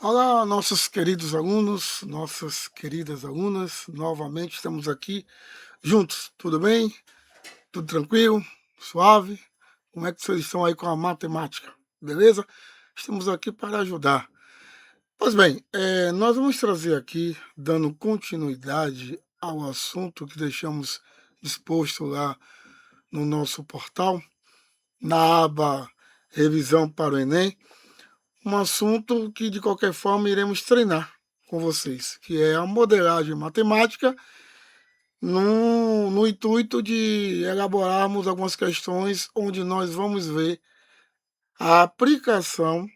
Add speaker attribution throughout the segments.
Speaker 1: Olá, nossos queridos alunos, nossas queridas alunas, novamente estamos aqui juntos, tudo bem? Tudo tranquilo? Suave? Como é que vocês estão aí com a matemática? Beleza? Estamos aqui para ajudar. Pois bem, nós vamos trazer aqui, dando continuidade ao assunto que deixamos exposto lá no nosso portal, na aba Revisão para o Enem, um assunto que de qualquer forma iremos treinar com vocês, que é a modelagem matemática, no intuito de elaborarmos algumas questões onde nós vamos ver a aplicação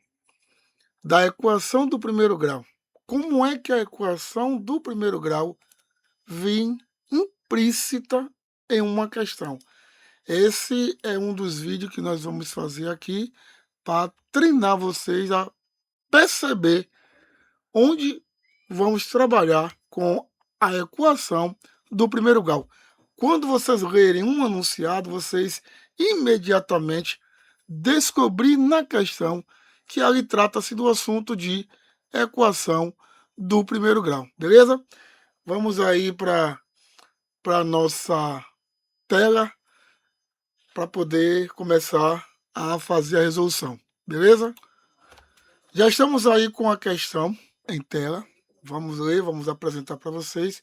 Speaker 1: da equação do primeiro grau. Como é que a equação do primeiro grau vem implícita em uma questão? Esse é um dos vídeos que nós vamos fazer aqui para treinar vocês a perceber onde vamos trabalhar com a equação do primeiro grau. Quando vocês lerem um enunciado, vocês imediatamente descobrir na questão que ali trata-se do assunto de equação do primeiro grau, beleza? Vamos aí para a nossa tela para poder começar a fazer a resolução, beleza? Já estamos aí com a questão em tela. Vamos ler, vamos apresentar para vocês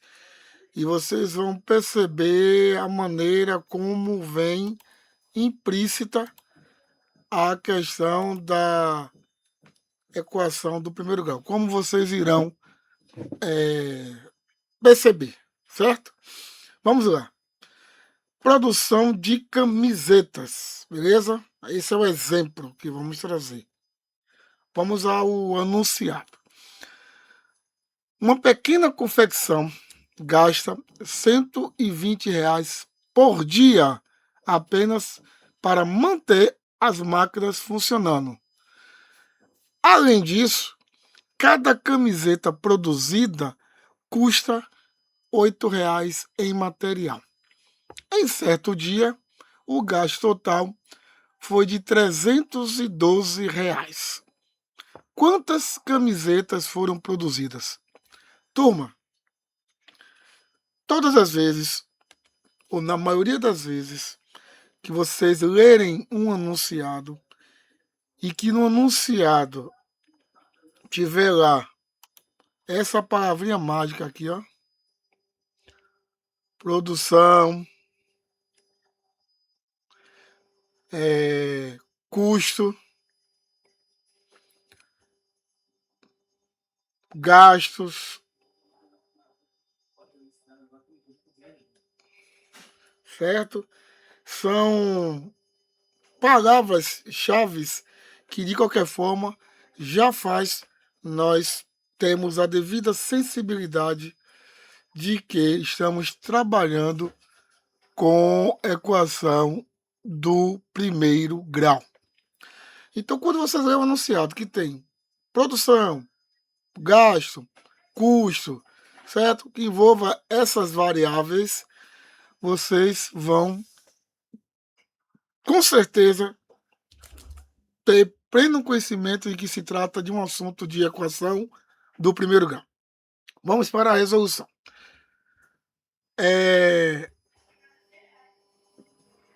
Speaker 1: e vocês vão perceber a maneira como vem implícita a questão da equação do primeiro grau. Como vocês irão perceber, certo? Vamos lá. Produção de camisetas, beleza? Esse é o exemplo que vamos trazer. Vamos ao anunciado. Uma pequena confecção gasta R$ 120 por dia apenas para manter as máquinas funcionando. Além disso, cada camiseta produzida custa R$ 8 em material. Em certo dia, o gasto total foi de R$ 312. Quantas camisetas foram produzidas? Turma, todas as vezes, ou na maioria das vezes, que vocês lerem um anunciado e que no anunciado tiver lá essa palavrinha mágica aqui, ó, produção, custo, gastos, certo? São palavras-chave que, de qualquer forma, já faz nós temos a devida sensibilidade de que estamos trabalhando com equação do primeiro grau. Então, quando vocês lêem um anunciado que tem produção, gasto, custo, certo? Que envolva essas variáveis, vocês vão, com certeza, ter pleno conhecimento de que se trata de um assunto de equação do primeiro grau. Vamos para a resolução.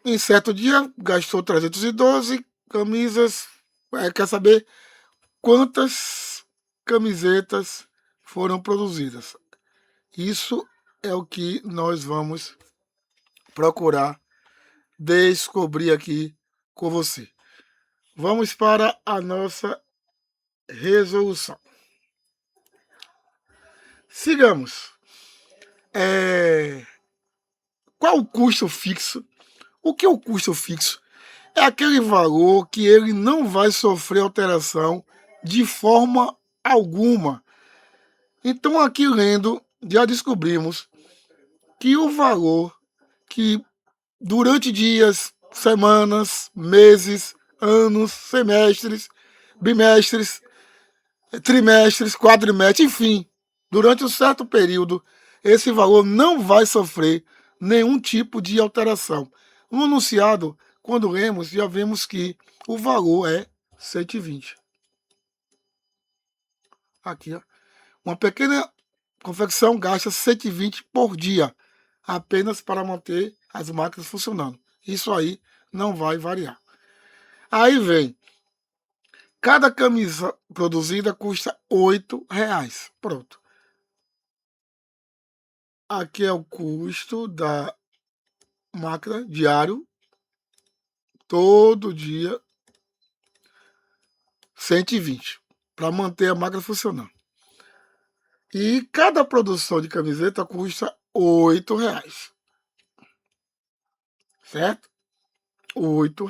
Speaker 1: Em certo dia, gastou 312 camisas. Quer saber quantas camisetas foram produzidas? Isso é o que nós vamos procurar descobrir aqui com você. Vamos para a nossa resolução. Sigamos. Qual o custo fixo? O que é o custo fixo? É aquele valor que ele não vai sofrer alteração de forma alguma. Então, aqui lendo, já descobrimos que o valor que durante dias, semanas, meses, anos, semestres, bimestres, trimestres, quadrimestres, enfim, durante um certo período, esse valor não vai sofrer nenhum tipo de alteração. No enunciado, quando lemos, já vemos que o valor é 120. Aqui, ó. Uma pequena confecção gasta 120 por dia, apenas para manter as máquinas funcionando. Isso aí não vai variar. Aí vem, cada camisa produzida custa R$ 8. Pronto. Aqui é o custo da máquina diário, todo dia, 120, para manter a máquina funcionando. E cada produção de camiseta custa R$ 8, certo? R$ 8.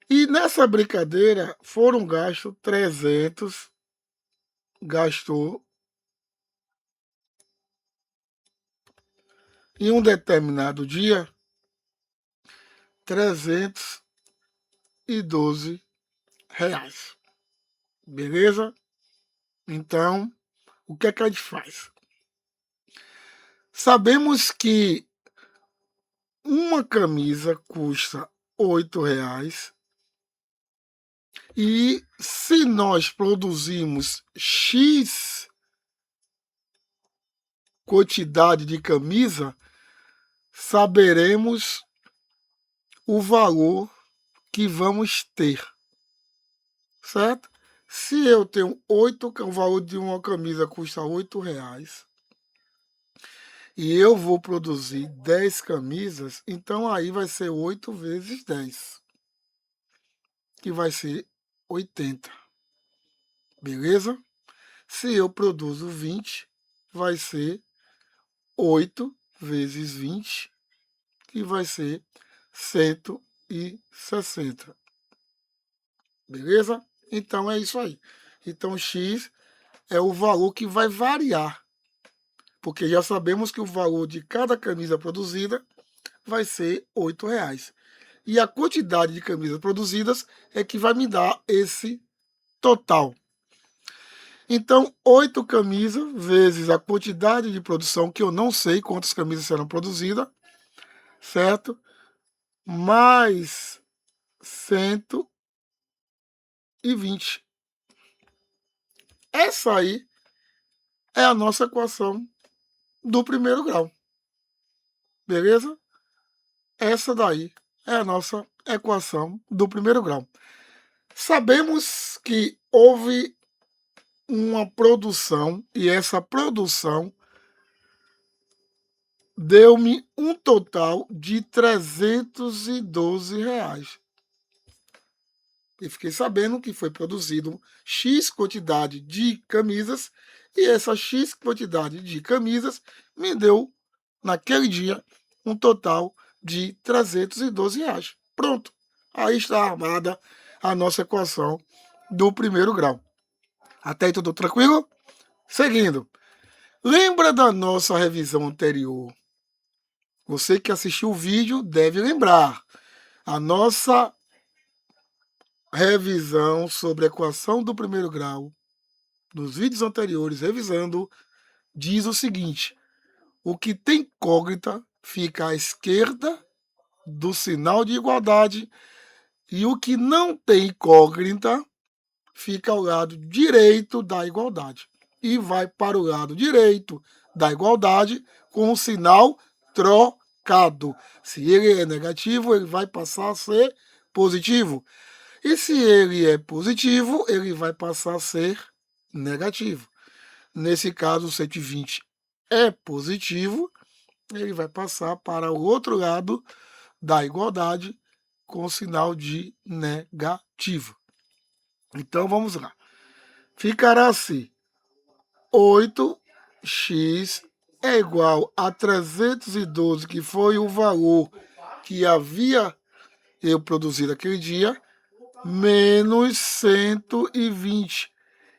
Speaker 1: E nessa brincadeira foram gastos 300, gastou em um determinado dia R$ 312. Beleza? Então, o que é que a gente faz? Sabemos que uma camisa custa R$ 8 e se nós produzimos X quantidade de camisa, saberemos o valor que vamos ter, certo? Se eu tenho o valor de uma camisa custa R$ 8 e eu vou produzir 10 camisas, então aí vai ser 8 vezes 10, que vai ser 80, beleza? Se eu produzo 20, vai ser 8 vezes 20, que vai ser 160. Beleza? Então é isso aí. Então X é o valor que vai variar, porque já sabemos que o valor de cada camisa produzida vai ser R$ 8. E a quantidade de camisas produzidas é que vai me dar esse total. Então, 8 camisas vezes a quantidade de produção, que eu não sei quantas camisas serão produzidas, certo? Mais 120. Essa aí é a nossa equação do primeiro grau. Beleza? Essa daí é a nossa equação do primeiro grau. Sabemos que houve uma produção e essa produção deu-me um total de R$ 312. E fiquei sabendo que foi produzido X quantidade de camisas e essa X quantidade de camisas me deu, naquele dia, um total de R$ 312. Pronto. Aí está armada a nossa equação do primeiro grau. Até aí tudo tranquilo? Seguindo. Lembra da nossa revisão anterior? Você que assistiu o vídeo deve lembrar. A nossa revisão sobre a equação do primeiro grau, nos vídeos anteriores, revisando, diz o seguinte: o que tem incógnita fica à esquerda do sinal de igualdade e o que não tem incógnita fica ao lado direito da igualdade. E vai para o lado direito da igualdade com o sinal trocado. Se ele é negativo, ele vai passar a ser positivo. E se ele é positivo, ele vai passar a ser negativo. Nesse caso, o 120 é positivo, ele vai passar para o outro lado da igualdade com o sinal de negativo. Então vamos lá. Ficará assim: 8x é igual a 312, que foi o valor que havia eu produzido aquele dia, menos 120,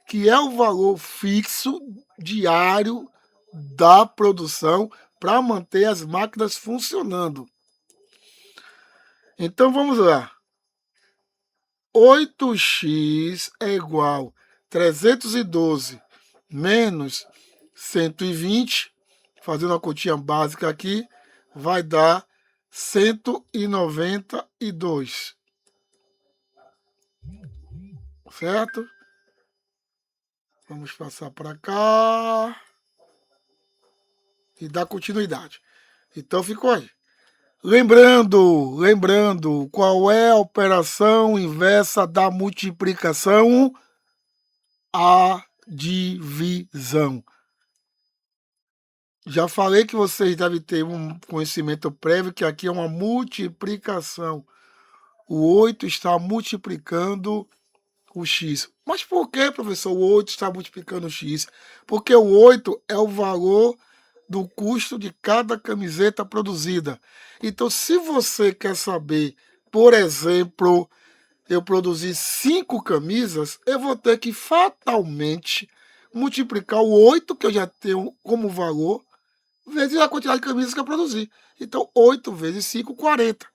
Speaker 1: que é o valor fixo diário da produção para manter as máquinas funcionando. Então vamos lá. 8x é igual a 312 menos 120, fazendo uma continha básica aqui, vai dar 192, certo? Vamos passar para cá e dar continuidade. Então ficou aí. Lembrando, qual é a operação inversa da multiplicação? A divisão. Já falei que vocês devem ter um conhecimento prévio que aqui é uma multiplicação. O 8 está multiplicando o x. Mas por que, professor, o 8 está multiplicando o x? Porque o 8 é o valor do custo de cada camiseta produzida. Então, se você quer saber, por exemplo, eu produzir 5 camisas, eu vou ter que fatalmente multiplicar o 8, que eu já tenho como valor, vezes a quantidade de camisas que eu produzi. Então, 8 vezes 5, 40.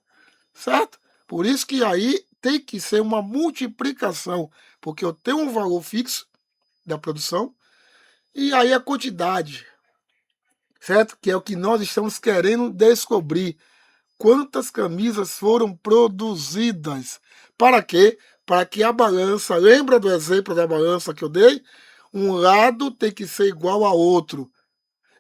Speaker 1: Certo? Por isso que aí tem que ser uma multiplicação, porque eu tenho um valor fixo da produção e aí a quantidade, certo? Que é o que nós estamos querendo descobrir. Quantas camisas foram produzidas? Para quê? Para que a balança, lembra do exemplo da balança que eu dei? Um lado tem que ser igual a outro.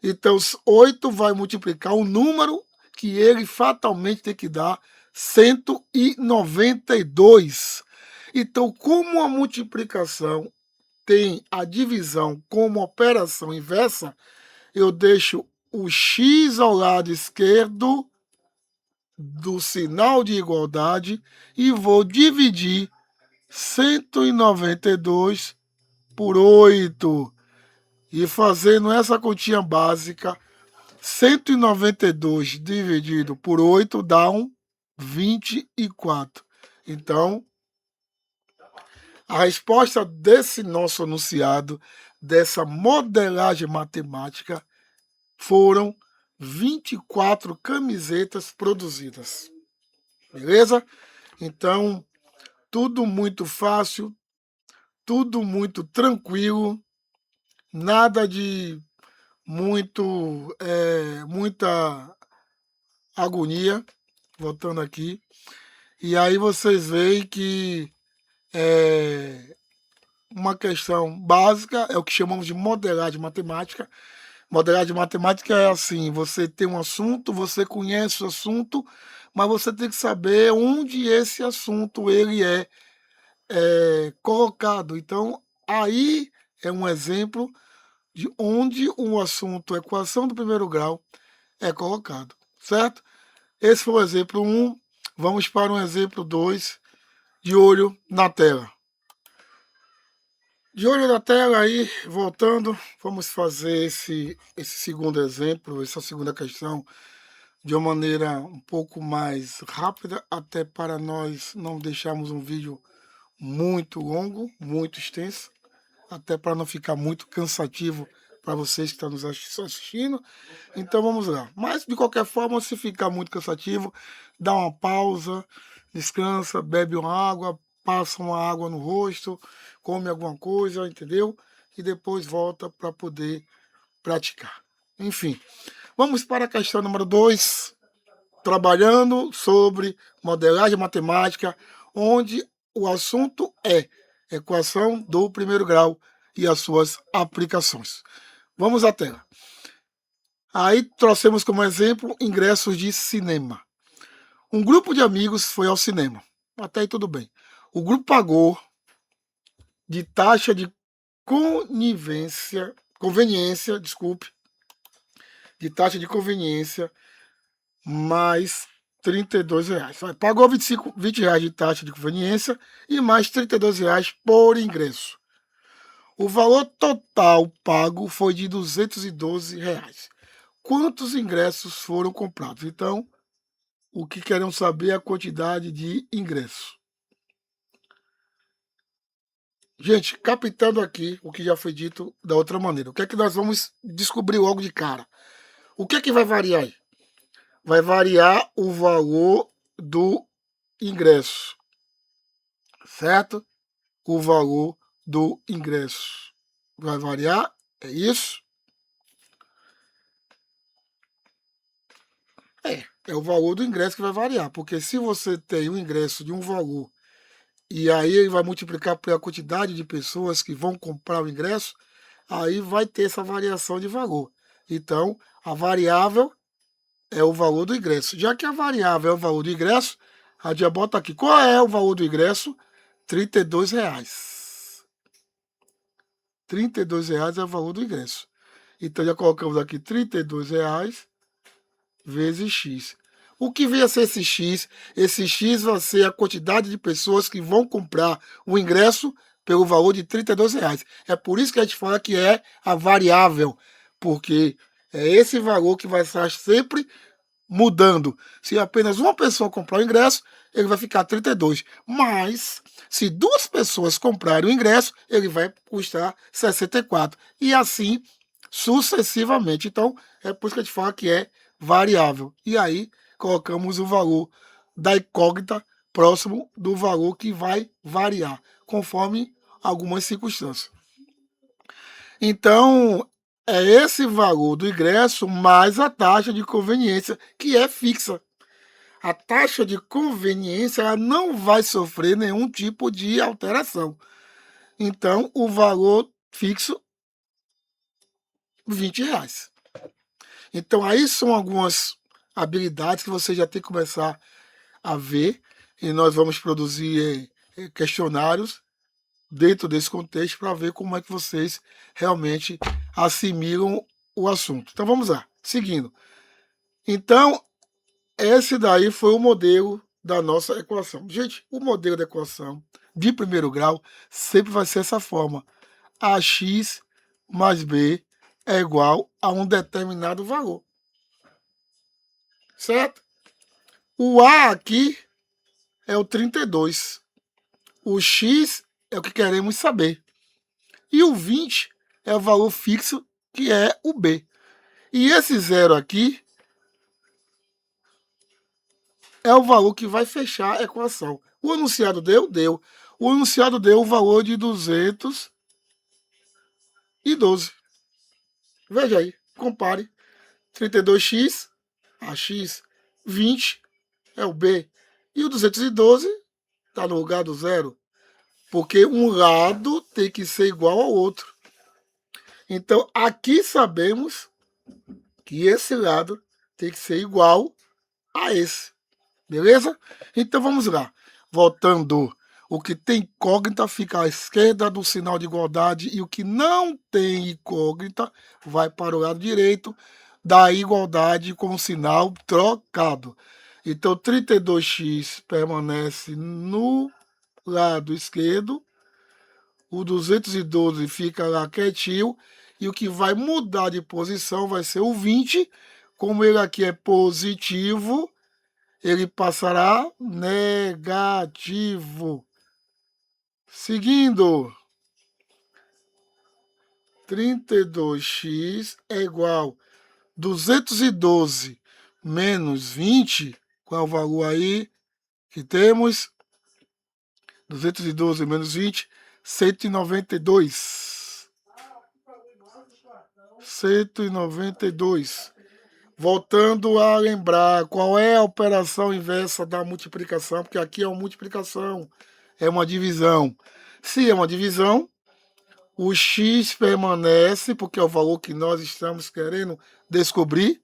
Speaker 1: Então, 8 vai multiplicar um número que ele fatalmente tem que dar 192. Então, como a multiplicação tem a divisão como operação inversa, eu deixo o x ao lado esquerdo do sinal de igualdade e vou dividir 192 por 8. E fazendo essa continha básica, 192 dividido por 8 dá 24. Então, a resposta desse nosso enunciado, dessa modelagem matemática, foram 24 camisetas produzidas. Beleza? Então, tudo muito fácil, tudo muito tranquilo, nada de muita agonia, voltando aqui. E aí vocês veem que uma questão básica é o que chamamos de modelagem matemática. Modelagem matemática é assim: você tem um assunto, você conhece o assunto, mas você tem que saber onde esse assunto ele é colocado. Então, aí é um exemplo de onde um assunto, equação do primeiro grau, é colocado, certo? Esse foi o exemplo 1. Vamos para um exemplo 2, de olho na tela. De olho na tela aí, voltando, vamos fazer esse segundo exemplo, essa segunda questão, de uma maneira um pouco mais rápida, até para nós não deixarmos um vídeo muito longo, muito extenso, até para não ficar muito cansativo para vocês que estão nos assistindo. Então vamos lá. Mas de qualquer forma, se ficar muito cansativo, dá uma pausa, descansa, bebe uma água, passa uma água no rosto, come alguma coisa, entendeu? E depois volta para poder praticar. Enfim, vamos para a questão número 2, trabalhando sobre modelagem matemática, onde o assunto é equação do primeiro grau e as suas aplicações. Vamos à tela. Aí trouxemos como exemplo ingressos de cinema. Um grupo de amigos foi ao cinema. Até aí tudo bem. O grupo pagou de taxa de conveniência, de taxa de conveniência, mais R$ 32. Pagou 20 reais de taxa de conveniência e mais R$ 32 por ingresso. O valor total pago foi de R$ 212. Quantos ingressos foram comprados? Então, o que queremos saber é a quantidade de ingressos. Gente, captando aqui o que já foi dito da outra maneira. O que é que nós vamos descobrir logo de cara? O que é que vai variar aí? Vai variar o valor do ingresso, certo? O valor do ingresso vai variar, é isso? É o valor do ingresso que vai variar, porque se você tem um ingresso de um valor e aí ele vai multiplicar pela quantidade de pessoas que vão comprar o ingresso, aí vai ter essa variação de valor. Então, a variável é o valor do ingresso. Já que a variável é o valor do ingresso, a gente já bota aqui. Qual é o valor do ingresso? R$32. R$32 é o valor do ingresso. Então, já colocamos aqui R$32 vezes X. O que vem a ser esse X? Esse X vai ser a quantidade de pessoas que vão comprar o ingresso pelo valor de R$32. É por isso que a gente fala que é a variável, porque é esse valor que vai estar sempre mudando. Se apenas uma pessoa comprar o ingresso, ele vai ficar 32. Mas, se duas pessoas comprarem o ingresso, ele vai custar 64. E assim sucessivamente. Então, é por isso que a gente fala que é variável. E aí, colocamos o valor da incógnita próximo do valor que vai variar, conforme algumas circunstâncias. Então, é esse valor do ingresso mais a taxa de conveniência, que é fixa. A taxa de conveniência ela não vai sofrer nenhum tipo de alteração. Então, o valor fixo, R$20. Então, aí são algumas habilidades que você já tem que começar a ver, e nós vamos produzir questionários dentro desse contexto para ver como é que vocês realmente assimilam o assunto. Então vamos lá, seguindo. Então, esse daí foi o modelo da nossa equação. Gente, o modelo da equação de primeiro grau sempre vai ser essa forma. AX mais B é igual a um determinado valor. Certo? O A aqui é o 32. O X é o que queremos saber. E o 20 é o valor fixo, que é o B. E esse zero aqui é o valor que vai fechar a equação. O enunciado deu? Deu. O enunciado deu o valor de 212. Veja aí, compare. 32x, AX, 20 é o B. E o 212 está no lugar do zero. Porque um lado tem que ser igual ao outro. Então, aqui sabemos que esse lado tem que ser igual a esse. Beleza? Então vamos lá. Voltando. O que tem incógnita fica à esquerda do sinal de igualdade e o que não tem incógnita vai para o lado direito da igualdade com o sinal trocado. Então 32x permanece no lado esquerdo, o 212 fica lá quietinho e o que vai mudar de posição vai ser o 20, como ele aqui é positivo, ele passará negativo. Seguindo, 32x é igual a 212 menos 20. Qual é o valor aí que temos? 212 menos 20, 192. 192. Voltando a lembrar qual é a operação inversa da multiplicação, porque aqui é uma multiplicação, é uma divisão. Se é uma divisão, o x permanece, porque é o valor que nós estamos querendo descobrir,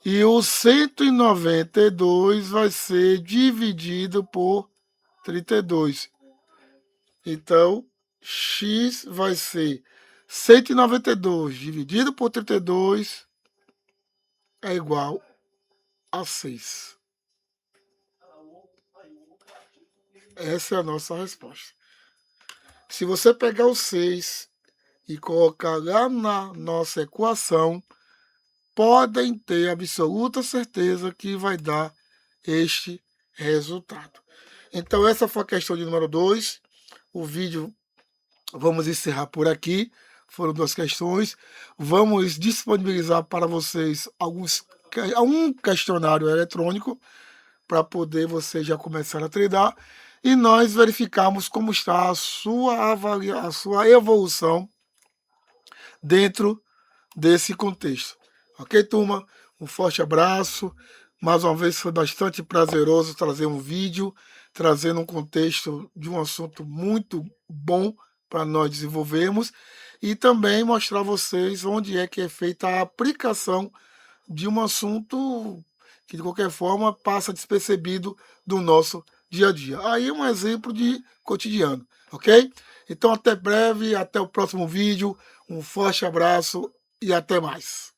Speaker 1: e o 192 vai ser dividido por 32. Então, x vai ser 192 dividido por 32 é igual a 6. Essa é a nossa resposta. Se você pegar o 6 e colocar lá na nossa equação, podem ter absoluta certeza que vai dar este resultado. Então, essa foi a questão de número 2. O vídeo vamos encerrar por aqui. Foram 2 questões. Vamos disponibilizar para vocês um questionário eletrônico para poder vocês já começar a treinar e nós verificarmos como está a sua evolução dentro desse contexto. Ok, turma? Um forte abraço. Mais uma vez foi bastante prazeroso trazer um vídeo, trazendo um contexto de um assunto muito bom para nós desenvolvermos. e também mostrar a vocês onde é que é feita a aplicação de um assunto que, de qualquer forma, passa despercebido do nosso dia a dia. Aí é um exemplo de cotidiano, ok? Então, até breve, até o próximo vídeo. Um forte abraço e até mais.